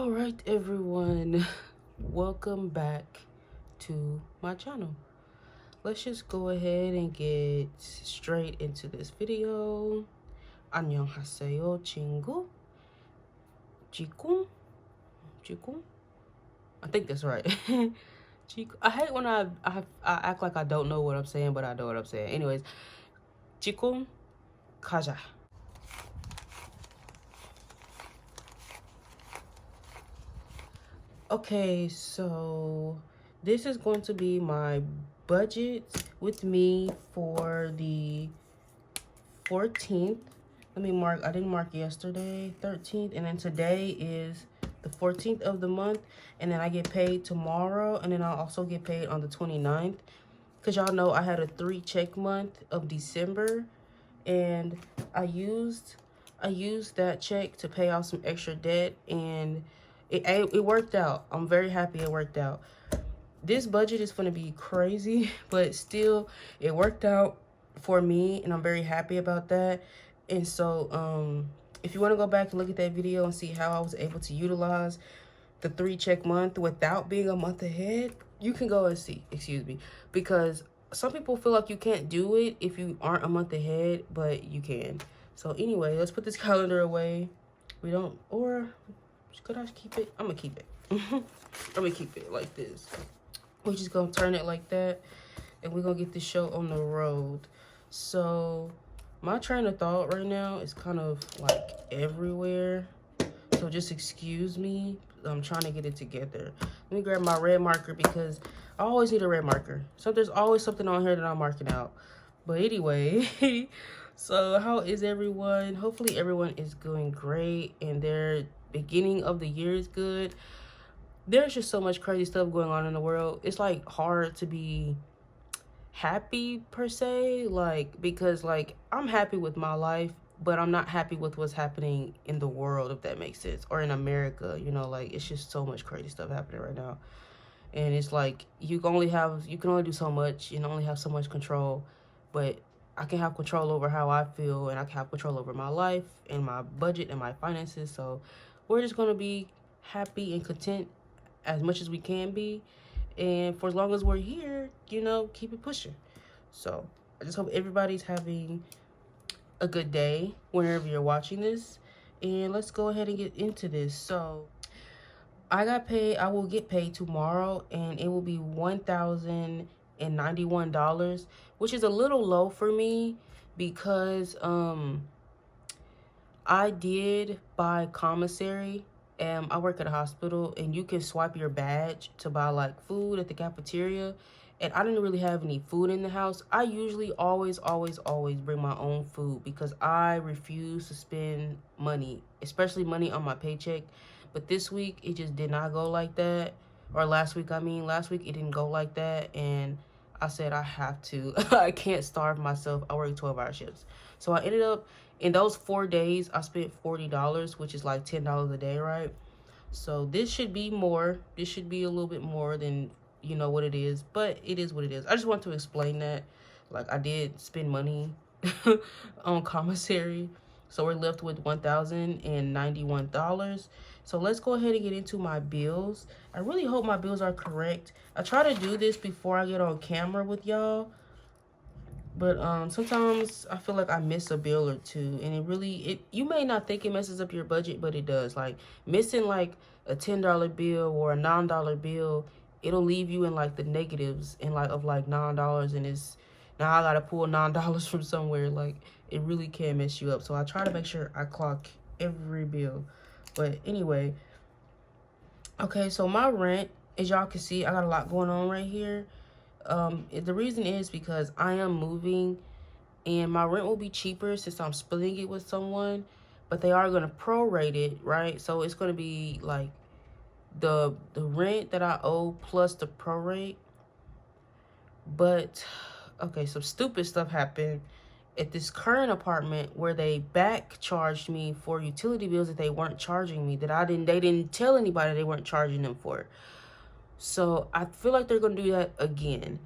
All right, everyone, welcome back to my channel. Let's just go ahead and get straight into this video. 안녕하세요, 친구. 지금? I think that's right. I hate when I act like I don't know what I'm saying, but I know what I'm saying. Anyways, 지금 가자. Okay, so this is going to be my budget with me for the 14th. Let me mark, I didn't mark yesterday, 13th, and then today is the 14th of the month, and then I get paid tomorrow, and then I'll also get paid on the 29th. Because y'all know I had a 3-check month of December, and I used that check to pay off some extra debt, and it worked out. I'm very happy it worked out. This budget is going to be crazy, but still it worked out for me, and I'm very happy about that. And so if you want to go back and look at that video and see how I was able to utilize the 3-check month without being a month ahead, you can go and see, excuse me, because some people feel like you can't do it if you aren't a month ahead, but you can. So anyway, let's put this calendar away. We don't, or could I keep it? I'm gonna keep it. I'm gonna keep it like this. We're just gonna turn it like that, and we're gonna get this show on the road. So my train of thought right now is kind of like everywhere, so just excuse me. I'm trying to get it together. Let me grab my red marker because I always need a red marker. So there's always something on here that I'm marking out. But anyway, so how is everyone? Hopefully everyone is doing great and their beginning of the year is good. There's just so much crazy stuff going on in the world. It's like hard to be happy per se, like, because like I'm happy with my life, but I'm not happy with what's happening in the world, if that makes sense, or in America. You know, like it's just so much crazy stuff happening right now, and it's like you can only do so much. You can only have so much control, but I can have control over how I feel, and I can have control over my life and my budget and my finances. So we're just gonna be happy and content as much as we can be, and for as long as we're here, you know, keep it pushing. So I just hope everybody's having a good day whenever you're watching this, and let's go ahead and get into this. So I will get paid tomorrow, and it will be $1,091, which is a little low for me because I did buy commissary. I work at a hospital, and you can swipe your badge to buy like food at the cafeteria, and I didn't really have any food in the house. I usually always bring my own food because I refuse to spend money, especially money on my paycheck. But this week it just did not go like that, or last week it didn't go like that, and I said I have to. I can't starve myself. I work 12-hour shifts, so I ended up, in those 4 days, I spent $40, which is like $10 a day, right? So this should be more. This should be a little bit more than, you know, what it is, but it is what it is. I just want to explain that. Like, I did spend money on commissary, so we're left with $1,091. So let's go ahead and get into my bills. I really hope my bills are correct. I try to do this before I get on camera with y'all, but sometimes I feel like I miss a bill or two, and you may not think it messes up your budget, but it does. Like missing like a $10 bill or a $9 bill, it'll leave you in like the negatives and like of like $9, and it's now I gotta pull $9 from somewhere. Like it really can mess you up. So I try to make sure I clock every bill. But anyway, okay, so my rent, as y'all can see, I got a lot going on right here. The reason is because I am moving, and my rent will be cheaper since I'm splitting it with someone, but they are going to prorate it, right? So it's going to be like the rent that I owe plus the prorate. But okay, some stupid stuff happened at this current apartment where they back charged me for utility bills that they weren't charging me, they didn't tell anybody they weren't charging them for. So I feel like they're gonna do that again,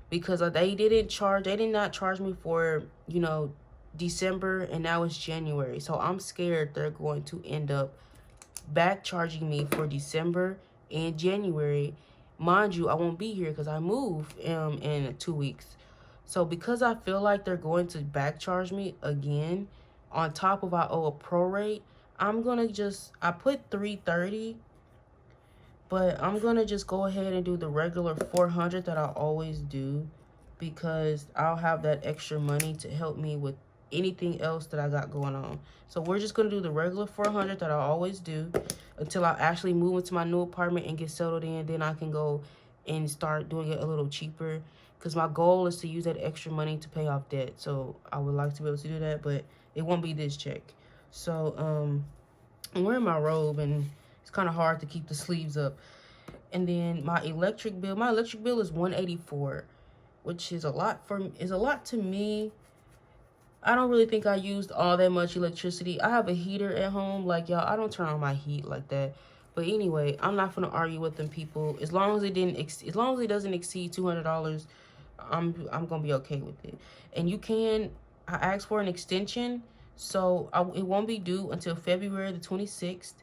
because they did not charge me for, you know, December, and now it's January. So I'm scared they're going to end up back charging me for December and January. Mind you, I won't be here because I move in 2 weeks. So because I feel like they're going to back charge me again, on top of I owe a prorate, I'm gonna just, I put $330, but I'm gonna just go ahead and do the regular $400 that I always do, because I'll have that extra money to help me with anything else that I got going on. So we're just gonna do the regular $400 that I always do until I actually move into my new apartment and get settled in. Then I can go and start doing it a little cheaper, because my goal is to use that extra money to pay off debt. So I would like to be able to do that, but it won't be this check. So I'm wearing my robe and it's kind of hard to keep the sleeves up. And then my electric bill is $184, which is a lot to me. I don't really think I used all that much electricity. I have a heater at home. Like, y'all, I don't turn on my heat like that. But anyway, I'm not gonna argue with them people. As long as it doesn't exceed $200, I'm gonna be okay with it. And I asked for an extension, so it won't be due until February the 26th.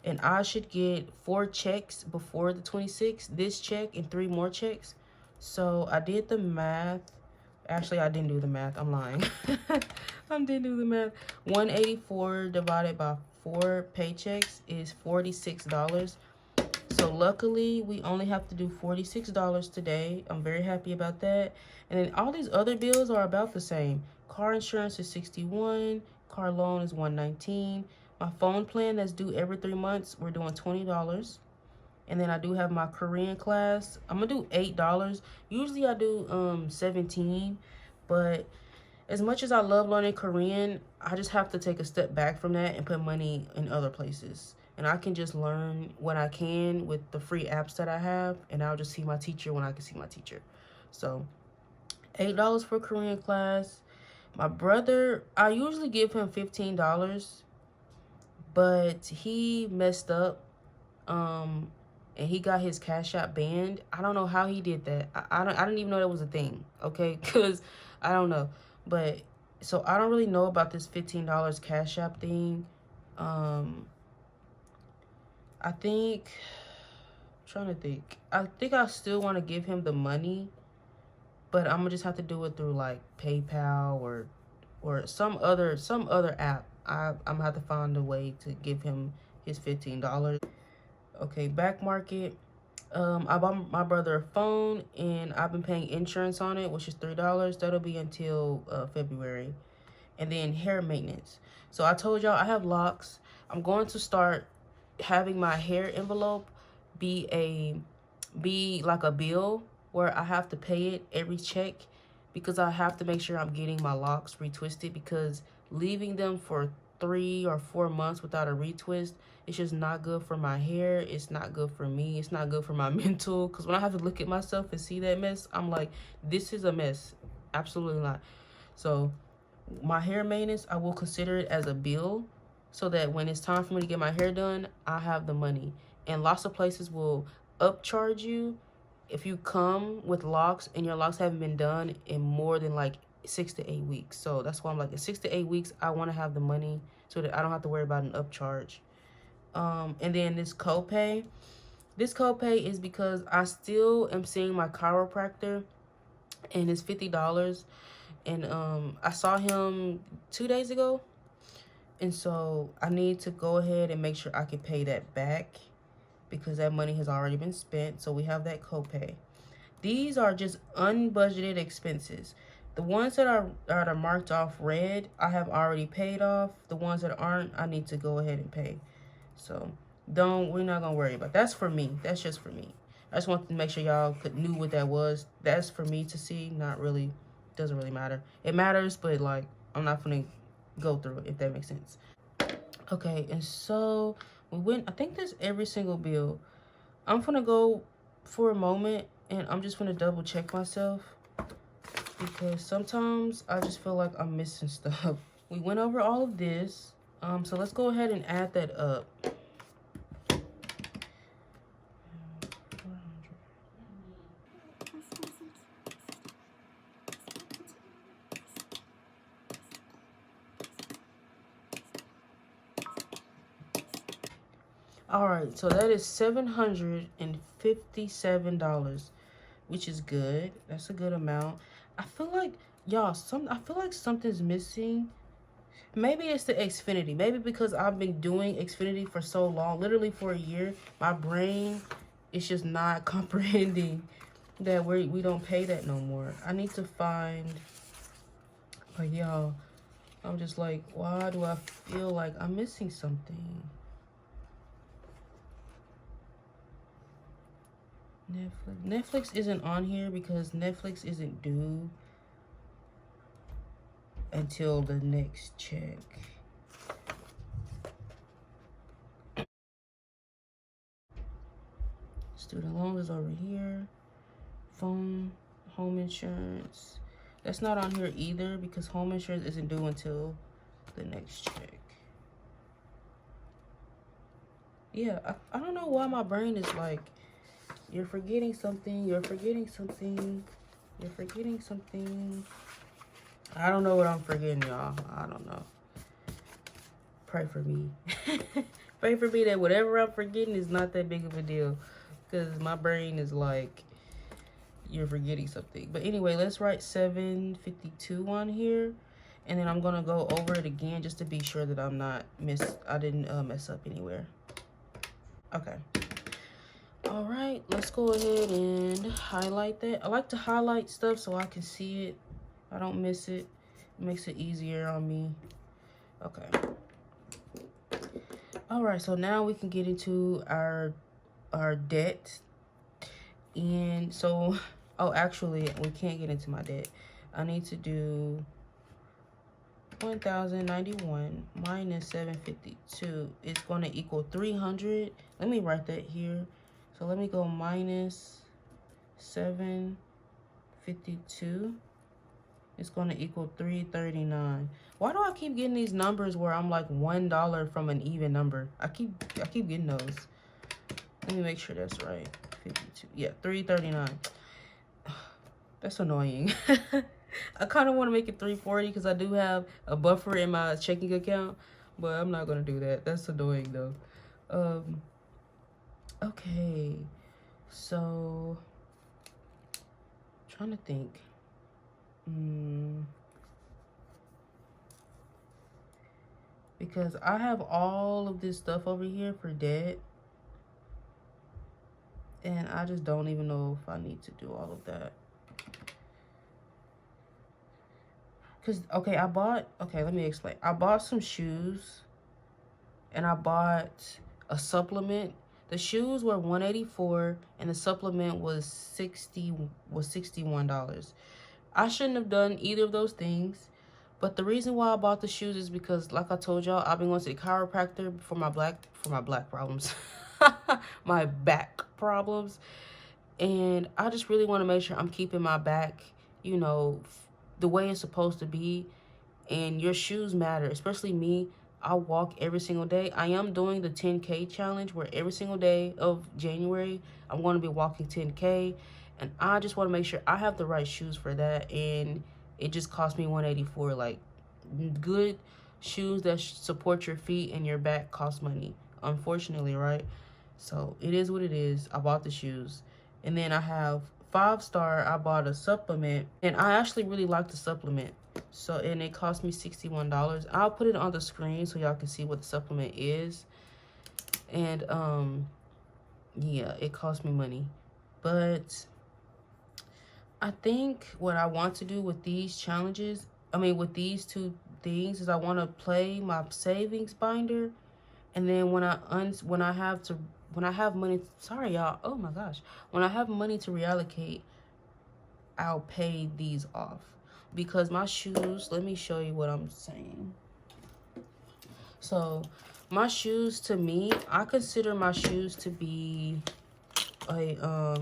And I should get 4 checks before the 26th. This check and 3 more checks. So I did the math. Actually, I didn't do the math. I'm lying. I didn't do the math. 184 divided by 4 paychecks is $46. So luckily, we only have to do $46 today. I'm very happy about that. And then all these other bills are about the same. Car insurance is $61. Car loan is $119. My phone plan that's due every 3 months, we're doing $20. And then I do have my Korean class. I'm gonna do $8. Usually I do $17, but as much as I love learning Korean, I just have to take a step back from that and put money in other places. And I can just learn what I can with the free apps that I have, and I'll just see my teacher when I can see my teacher. So $8 for Korean class. My brother, I usually give him $15, but he messed up. And he got his Cash App banned. I don't know how he did that. I didn't even know that was a thing, okay? Because I don't know. But, so I don't really know about this $15 Cash App thing. I think, I'm trying to think. I think I still want to give him the money, but I'm gonna just have to do it through like PayPal or some other app. I'm gonna have to find a way to give him his $15. Okay, back market. I bought my brother a phone, and I've been paying insurance on it, which is $3. That'll be until February. And then hair maintenance. So I told y'all I have locks. I'm going to start having my hair envelope be like a bill where I have to pay it every check, because I have to make sure I'm getting my locks retwisted, because leaving them for 3 or 4 months without a retwist, it's just not good for my hair. It's not good for me. It's not good for my mental, because when I have to look at myself and see that mess, I'm like, this is a mess. Absolutely not. So my hair maintenance, I will consider it as a bill, so that when it's time for me to get my hair done, I have the money. And lots of places will upcharge you if you come with locks and your locks haven't been done in more than like 6 to 8 weeks. So that's why I'm like, in 6 to 8 weeks, I want to have the money so that I don't have to worry about an upcharge. And then this copay is because I still am seeing my chiropractor, and it's $50. And I saw him 2 days ago, and so I need to go ahead and make sure I can pay that back, because that money has already been spent. So we have that copay. These are just unbudgeted expenses. The ones that are marked off red, I have already paid off. The ones that aren't, I need to go ahead and pay. So we're not gonna worry about. That's for me. That's just for me. I just wanted to make sure y'all knew what that was. That's for me to see. Not really, doesn't really matter. It matters, but like, I'm not gonna go through it, if that makes sense. Okay, and so we went, I think that's every single bill. I'm gonna go for a moment, and I'm just gonna double check myself, because sometimes I just feel like I'm missing stuff. We went over all of this. So let's go ahead and add that up. All right, so that is $757, which is good. That's a good amount. I feel like, y'all, I feel like something's missing. Maybe it's the Xfinity. Maybe because I've been doing Xfinity for so long, literally for a year, my brain is just not comprehending that we don't pay that no more. I need to find, like, y'all, I'm just like, why do I feel like I'm missing something? Netflix isn't on here because Netflix isn't due until the next check. Student loans is over here. Phone, home insurance. That's not on here either because home insurance isn't due until the next check. Yeah, I don't know why my brain is like, you're forgetting something, you're forgetting something, you're forgetting something. I don't know what I'm forgetting, y'all. I don't know. Pray for me. Pray for me that whatever I'm forgetting is not that big of a deal. Because my brain is like, you're forgetting something. But anyway, let's write 752 on here. And then I'm going to go over it again just to be sure that I didn't mess up anywhere. Okay. All right, let's go ahead and highlight that. I like to highlight stuff so I can see it. I don't miss it. It makes it easier on me. Okay. All right, so now we can get into our debt. And so, oh, actually, we can't get into my debt. I need to do 1,091 minus 752. It's going to equal 300. Let me write that here. So let me go minus 752. It's going to equal 339. Why do I keep getting these numbers where I'm like $1 from an even number? I keep getting those. Let me make sure that's right. 52. Yeah, 339. That's annoying. I kind of want to make it 340 because I do have a buffer in my checking account, but I'm not going to do that. That's annoying though. Okay, so trying to think. Because I have all of this stuff over here for debt, and I just don't even know if I need to do all of that. Because, okay, let me explain. I bought some shoes, and I bought a supplement. The shoes were $184, and the supplement was $61. I shouldn't have done either of those things, but the reason why I bought the shoes is because, like I told y'all, I've been going to the chiropractor for my black problems, my back problems, and I just really want to make sure I'm keeping my back, you know, the way it's supposed to be. And your shoes matter, especially me. I walk every single day. I am doing the 10K challenge where every single day of January, I'm going to be walking 10K. And I just want to make sure I have the right shoes for that. And it just cost me $184. Like, good shoes that support your feet and your back cost money, unfortunately, right? So it is what it is. I bought the shoes. And then I have 5-star. I bought a supplement. And I actually really like the supplement. So, and it cost me $61. I'll put it on the screen so y'all can see what the supplement is. And yeah, it cost me money. But I think what I want to do with these challenges, with these two things, is I want to play my savings binder, and then when I have money, sorry y'all, oh my gosh, when I have money to reallocate, I'll pay these off. Because my shoes, let me show you what I'm saying. So my shoes, to me, I consider my shoes to be a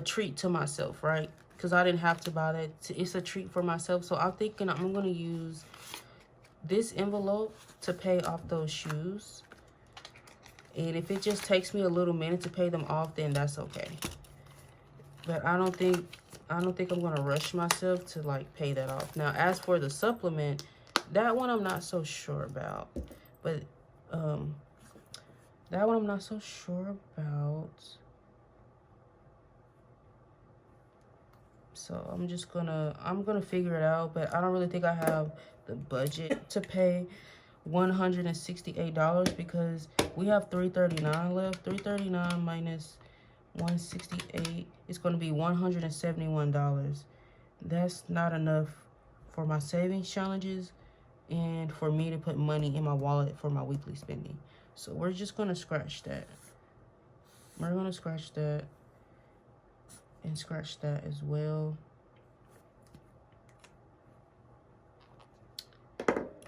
treat to myself, right? Because I didn't have to buy that. It's a treat for myself. So I'm thinking I'm going to use this envelope to pay off those shoes. And if it just takes me a little minute to pay them off, then that's okay. But I don't think I'm going to rush myself to like pay that off. Now, as for the supplement, that one I'm not so sure about. But That one I'm not so sure about. So I'm gonna figure it out, but I don't really think I have the budget to pay $168 because we have $339 left. $339 minus 168 is going to be $171. That's not enough for my savings challenges and for me to put money in my wallet for my weekly spending. So we're just going to scratch that. We're going to scratch that and scratch that as well.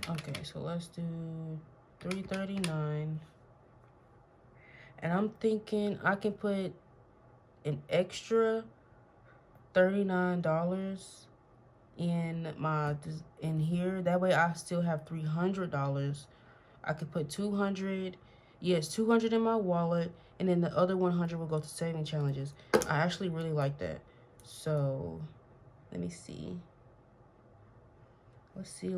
Okay, so let's do 339. And I'm thinking I can put an extra $39 in here. That way I still have $300. I could put 200, yes, 200 in my wallet, and then the other 100 will go to saving challenges. I actually really like that. So let me see. Let's see.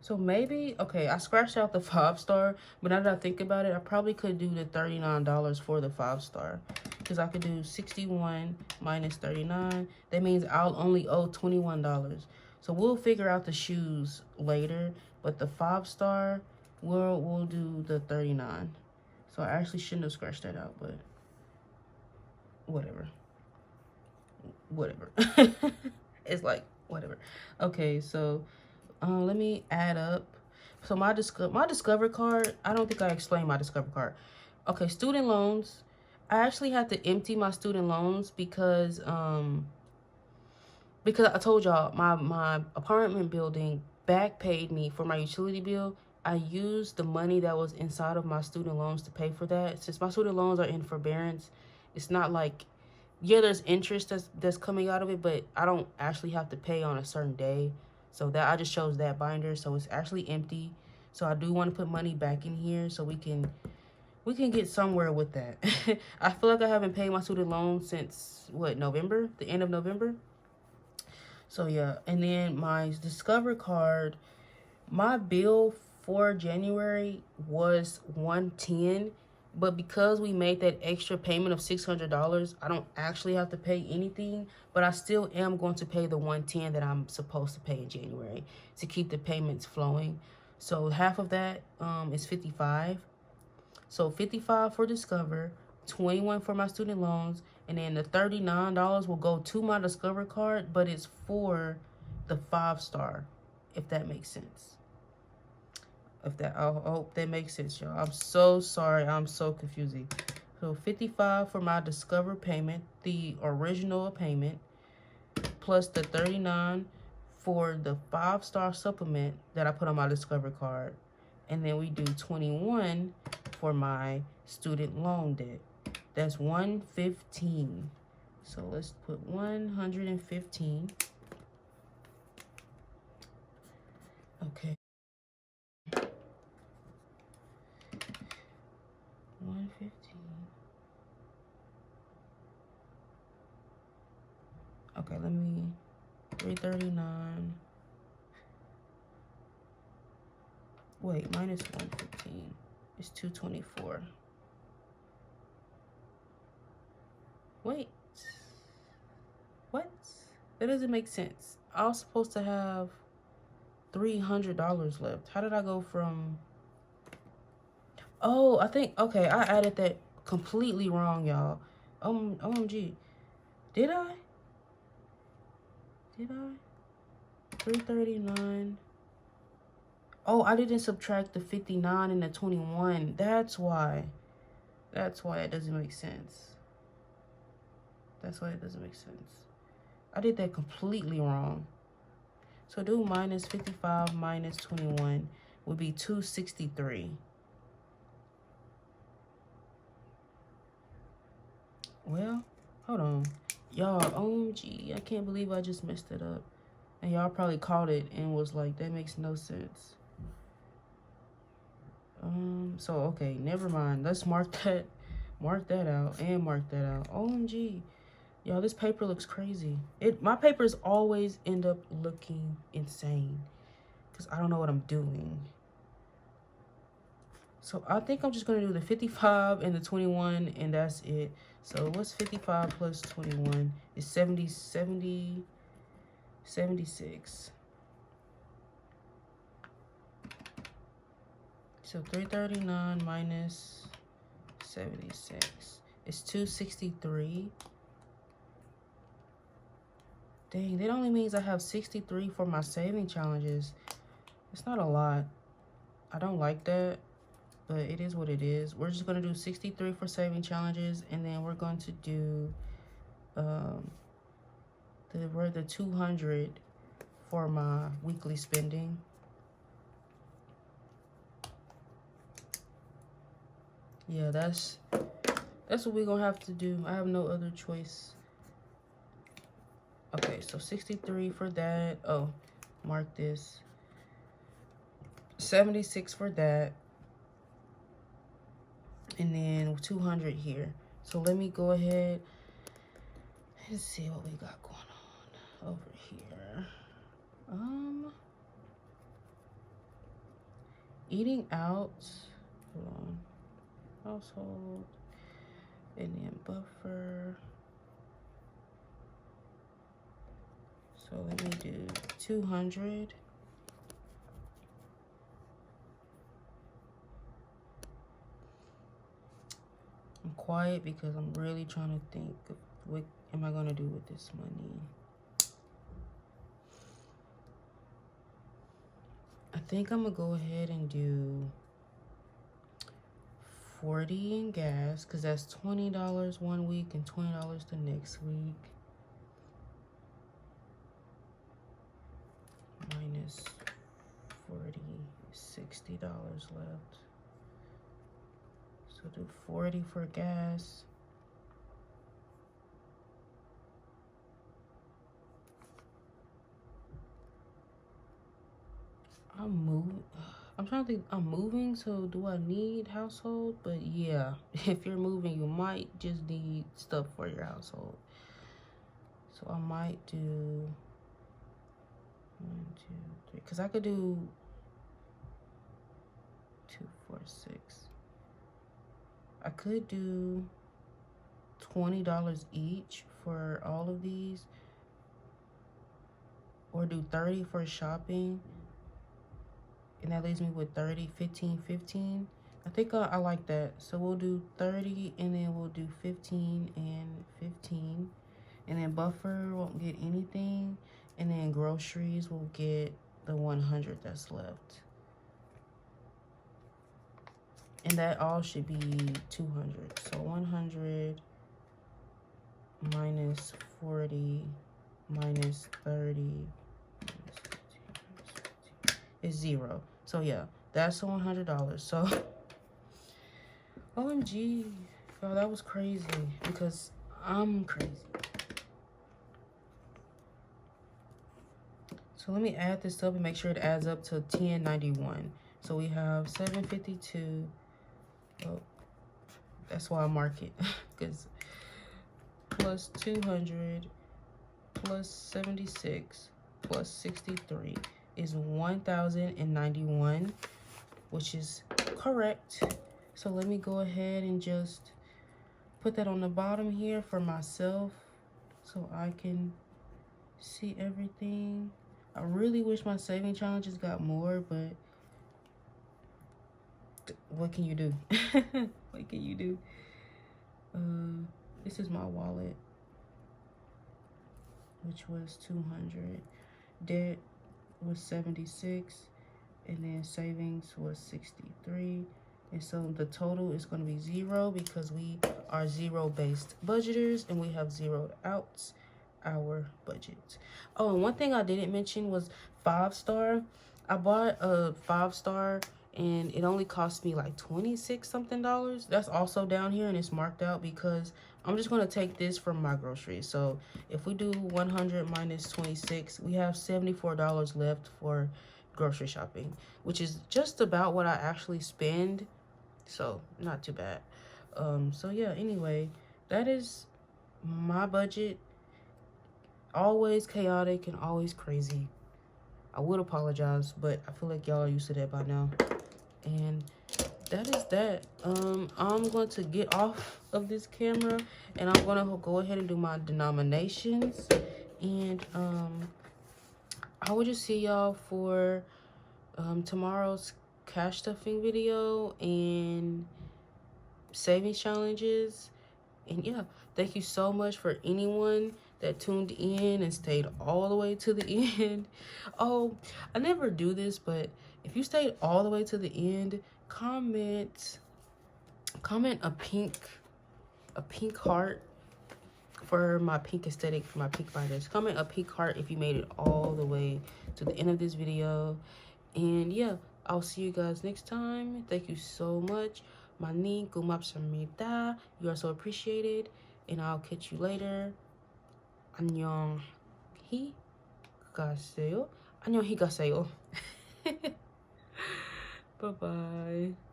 So maybe, okay, I scratched out the 5-star, but now that I think about it, I probably could do the $39 for the 5-star. Because I could do 61 minus 39. That means I'll only owe $21. So we'll figure out the shoes later, but the 5-star, we'll do the 39. So I actually shouldn't have scratched that out, but whatever. It's like whatever. Okay, so let me add up. So my Discover card, I don't think I explained my Discover card. Okay, student loans. I actually had to empty my student loans because I told y'all my apartment building back paid me for my utility bill. I used the money that was inside of my student loans to pay for that. Since my student loans are in forbearance, it's not like, yeah, there's interest that's coming out of it, but I don't actually have to pay on a certain day. So that I just chose that binder, so it's actually empty. So I do want to put money back in here so we can get somewhere with that. I feel like I haven't paid my student loan since what, November, the end of November. So yeah, and then my Discover card, my bill for January was $110. But because we made that extra payment of $600, I don't actually have to pay anything. But I still am going to pay the $110 that I'm supposed to pay in January to keep the payments flowing. So half of that is $55. So $55 for Discover, $21 for my student loans, and then the $39 will go to my Discover card, but it's for the 5-star, if that makes sense. I hope that makes sense, y'all. I'm so sorry. I'm so confusing. So $55 for my Discover payment, the original payment, plus the $39 for the 5-star supplement that I put on my Discover card. And then we do $21 for my student loan debt. That's $115. So let's put $115. Okay. 115. Okay, let me 339. Wait, minus 115 is 224. Wait. What? That doesn't make sense. I was supposed to have $300 left. How did I go from... Oh, I think, okay, I added that completely wrong, y'all. OMG. Did I? 339. Oh, I didn't subtract the 59 and the 21. That's why. That's why it doesn't make sense. That's why it doesn't make sense. I did that completely wrong. So do minus 55 minus 21 would be 263. Well, hold on. Y'all, OMG, I can't believe I just messed it up. And y'all probably caught it and was like, that makes no sense. So, okay, never mind. Let's mark that out and mark that out. OMG. Y'all, this paper looks crazy. My papers always end up looking insane. because I don't know what I'm doing. So I think I'm just gonna do the 55 and the 21, and that's it. So what's 55 plus 21? It's 76. So 339 minus 76 is 263. Dang, that only means I have 63 for my saving challenges. It's not a lot. I don't like that, but it is what it is. We're just gonna do 63 for saving challenges, and then we're going to do the 200 for my weekly spending. Yeah, that's what we're gonna have to do. I have no other choice. Okay, so 63 for that. Oh, mark this. 76 for that. And then 200 here. So let me go ahead and see what we got going on over here. Eating out. Hold on. Household. And then buffer. So let me do 200. I'm quiet because I'm really trying to think of what am I gonna do with this money. I think I'm gonna go ahead and do 40 in gas, because that's $20 one week and $20 the next week. Minus 40, $60 left. So do 40 for gas. I'm trying to think. I'm moving, so do I need household? But yeah, if you're moving, you might just need stuff for your household. So I might do 1, 2, 3, because I could do 2, 4, 6. I could do $20 each for all of these, or do 30 for shopping. And that leaves me with 30, 15, 15. I think I like that. So we'll do 30, and then we'll do 15 and 15. And then buffer won't get anything. And then groceries will get the 100 that's left. And that all should be 200. So 100 minus 40 minus 30 is 0. So yeah, that's $100. So OMG, y'all, that was crazy because I'm crazy. So let me add this up and make sure it adds up to 1091. So we have 752. Oh, that's why I mark it, because plus 200 plus 76 plus 63 is 1,091, which is correct. So let me go ahead and just put that on the bottom here for myself so I can see everything. I really wish my saving challenges got more, but what can you do? What can you do? This is my wallet, which was 200. Debt was 76, and then savings was 63. And so the total is going to be 0 because we are zero-based budgeters and we have zeroed out our budget. Oh, and one thing I didn't mention was 5-star. I bought a 5-star and it only cost me like 26 something dollars. That's also down here and it's marked out because I'm just going to take this from my groceries. So if we do 100 minus 26, we have $74 left for grocery shopping, which is just about what I actually spend. So not too bad. So yeah, anyway, that is my budget. Always chaotic and always crazy. I would apologize, but I feel like y'all are used to that by now. And that is that. I'm going to get off of this camera, and I'm gonna go ahead and do my denominations. And I will just see y'all for tomorrow's cash stuffing video and savings challenges. And yeah, thank you so much for anyone that tuned in and stayed all the way to the end. Oh, I never do this, but if you stayed all the way to the end, comment a pink heart for my pink aesthetic, for my pink fighters. Comment a pink heart if you made it all the way to the end of this video. And yeah, I'll see you guys next time. Thank you so much. Mani 고맙습니다. You are so appreciated. And I'll catch you later. 안녕히 가세요. 안녕히 가세요. Bye-bye.